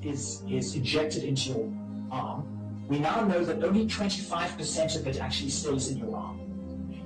is injected into your arm, we now know that only 25% of it actually stays in your arm.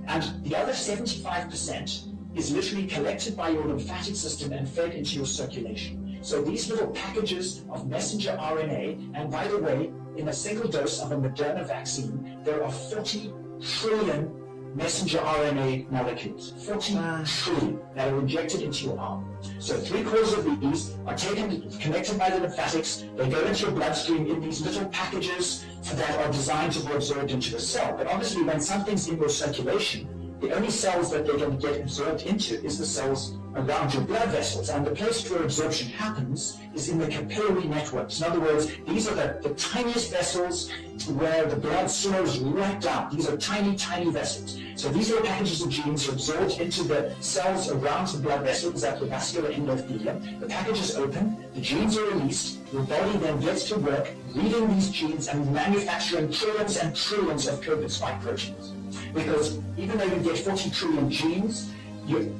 And the other 75% is literally collected by your lymphatic system and fed into your circulation. So these little packages of messenger RNA, and by the way, in a single dose of a Moderna vaccine, there are 40 trillion messenger RNA molecules, 40 trillion that are injected into your arm. So 3/4 of these are taken, connected by the lymphatics, they go into your bloodstream in these little packages that are designed to be absorbed into the cell. But obviously when something's in your circulation, the only cells that they're going to get absorbed into is the cells around your blood vessels. And the place where absorption happens is in the capillary networks. In other words, these are the tiniest vessels where the blood flows right down. These are tiny, tiny vessels. So these little packages of genes are absorbed into the cells around the blood vessels at the vascular endothelium. The package is open, the genes are released, your body then gets to work reading these genes and manufacturing trillions and trillions of COVID spike proteins. Because even though you get 40 trillion genes,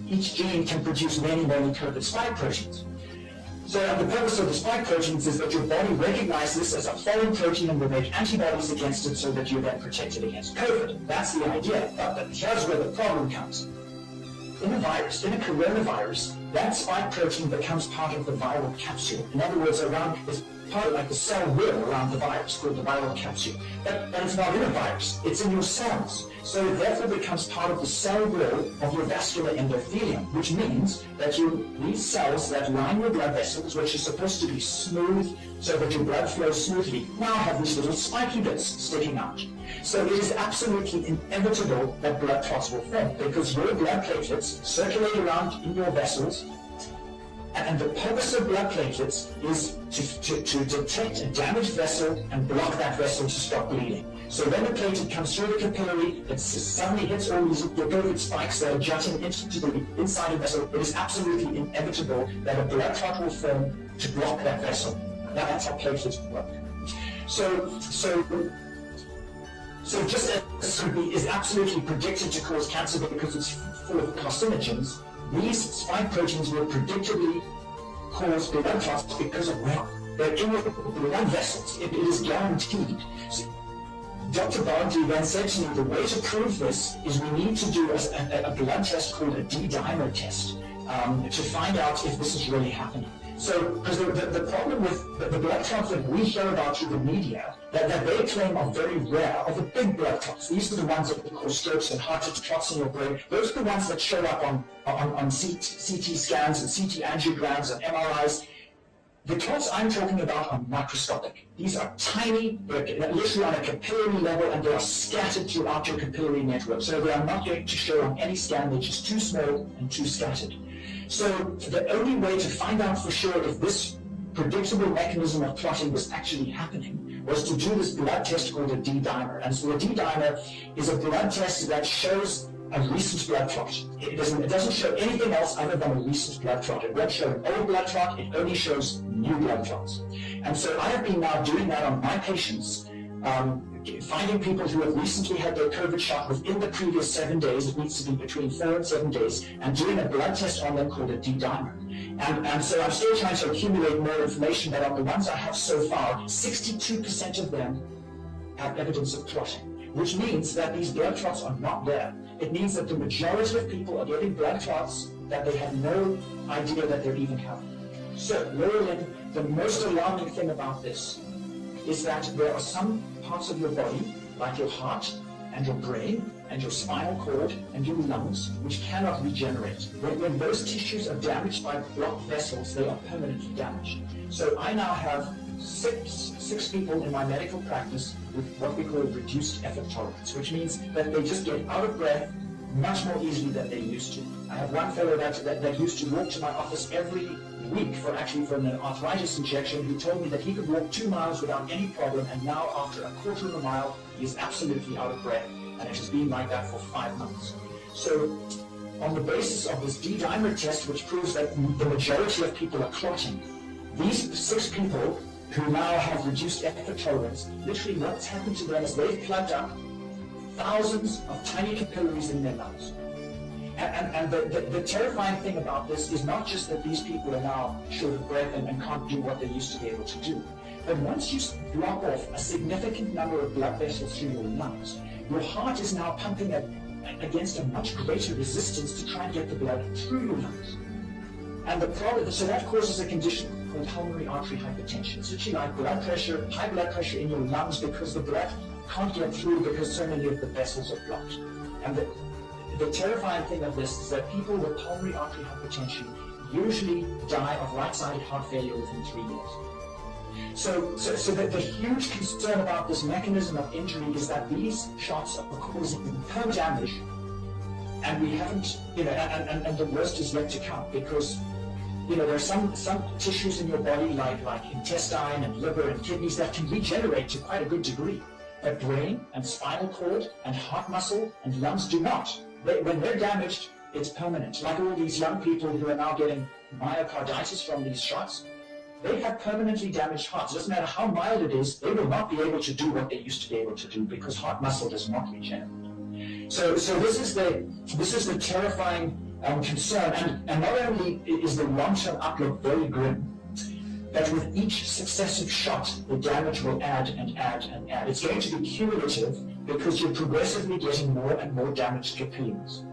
each gene can produce many, many COVID spike proteins. So the purpose of the spike proteins is that your body recognizes this as a foreign protein and will make antibodies against it so that you're then protected against COVID. That's the idea. But here's where the problem comes. In a virus, in a coronavirus, that spike protein becomes part of the viral capsule. In other words, it's part of like the cell wall around the virus called the viral capsule. But it's not in a virus, it's in your cells. So it therefore becomes part of the cell wall of your vascular endothelium, which means that these cells that line your blood vessels, which are supposed to be smooth so that your blood flows smoothly, now have these little spiky bits sticking out. So it is absolutely inevitable that blood clots will form because your blood platelets circulate around in your vessels. And the purpose of blood platelets is to detect a damaged vessel and block that vessel to stop bleeding. So when the platelet comes through the capillary, it suddenly hits all these COVID spikes that are jutting into the inside of the vessel. It is absolutely inevitable that a blood clot will form to block that vessel. Now that's how platelets work. So just as CB is absolutely predicted to cause cancer because it's full of carcinogens, these spike proteins will predictably cause blood clots because of they're in your blood vessels. It is guaranteed. So Dr. Barnsley then said to me, the way to prove this is we need to do a blood test called a D-dimer test to find out if this is really happening. So, because the problem with the blood clots that we hear about through the media, that they claim are very rare, are the big blood clots. These are the ones that cause strokes and heart clots in your brain. Those are the ones that show up on CT scans and CT angiograms and MRIs. The clots I'm talking about are microscopic. These are tiny, they're literally on a capillary level, and they are scattered throughout your capillary network. So they are not going to show on any scan, they're just too small and too scattered. So the only way to find out for sure if this predictable mechanism of clotting was actually happening was to do this blood test called a D-dimer. And so a D-dimer is a blood test that shows a recent blood clot. It doesn't show anything else other than a recent blood clot. It won't show an old blood clot, it only shows new blood clots. And so I have been now doing that on my patients, finding people who have recently had their COVID shot within the previous 7 days, it needs to be between 4 and 7 days, and doing a blood test on them called a D-dimer. And so I'm still trying to accumulate more information, but on the ones I have so far, 62% of them have evidence of clotting, which means that these blood clots are not there. It means that the majority of people are getting blood clots that they have no idea that they're even having. So, Laura Lynn, the most alarming thing about this is that there are some parts of your body, like your heart and your brain and your spinal cord and your lungs, which cannot regenerate. When those tissues are damaged by blocked vessels, they are permanently damaged. So I now have six people in my medical practice with what we call reduced effort tolerance, which means that they just get out of breath much more easily than they used to. I have one fellow that used to walk to my office every week for an arthritis injection, who told me that he could walk 2 miles without any problem, and now after a quarter of a mile, he is absolutely out of breath, and it has been like that for 5 months. So on the basis of this D-dimer test, which proves that the majority of people are clotting, these 6 people who now have reduced effort tolerance, literally what's happened to them is they've plugged up thousands of tiny capillaries in their lungs. And the terrifying thing about this is not just that these people are now short of breath and can't do what they used to be able to do, but once you block off a significant number of blood vessels through your lungs, your heart is now pumping against a much greater resistance to try and get the blood through your lungs. And so that causes a condition called pulmonary artery hypertension. It's literally like high blood pressure in your lungs because the blood can't get through because so many of the vessels are blocked. And the terrifying thing of this is that people with pulmonary artery hypertension usually die of right-sided heart failure within 3 years. So the huge concern about this mechanism of injury is that these shots are causing permanent damage, and we haven't, and the worst is yet to come, because there are some tissues in your body like intestine and liver and kidneys that can regenerate to quite a good degree, but brain and spinal cord and heart muscle and lungs do not. When they're damaged, it's permanent. Like all these young people who are now getting myocarditis from these shots, they have permanently damaged hearts. It doesn't matter how mild it is, they will not be able to do what they used to be able to do because heart muscle does not regenerate. So this is the terrifying concern, and not only is the long-term outlook very grim, but with each successive shot, the damage will add and add and add. It's going to be cumulative because you're progressively getting more and more damaged capillaries.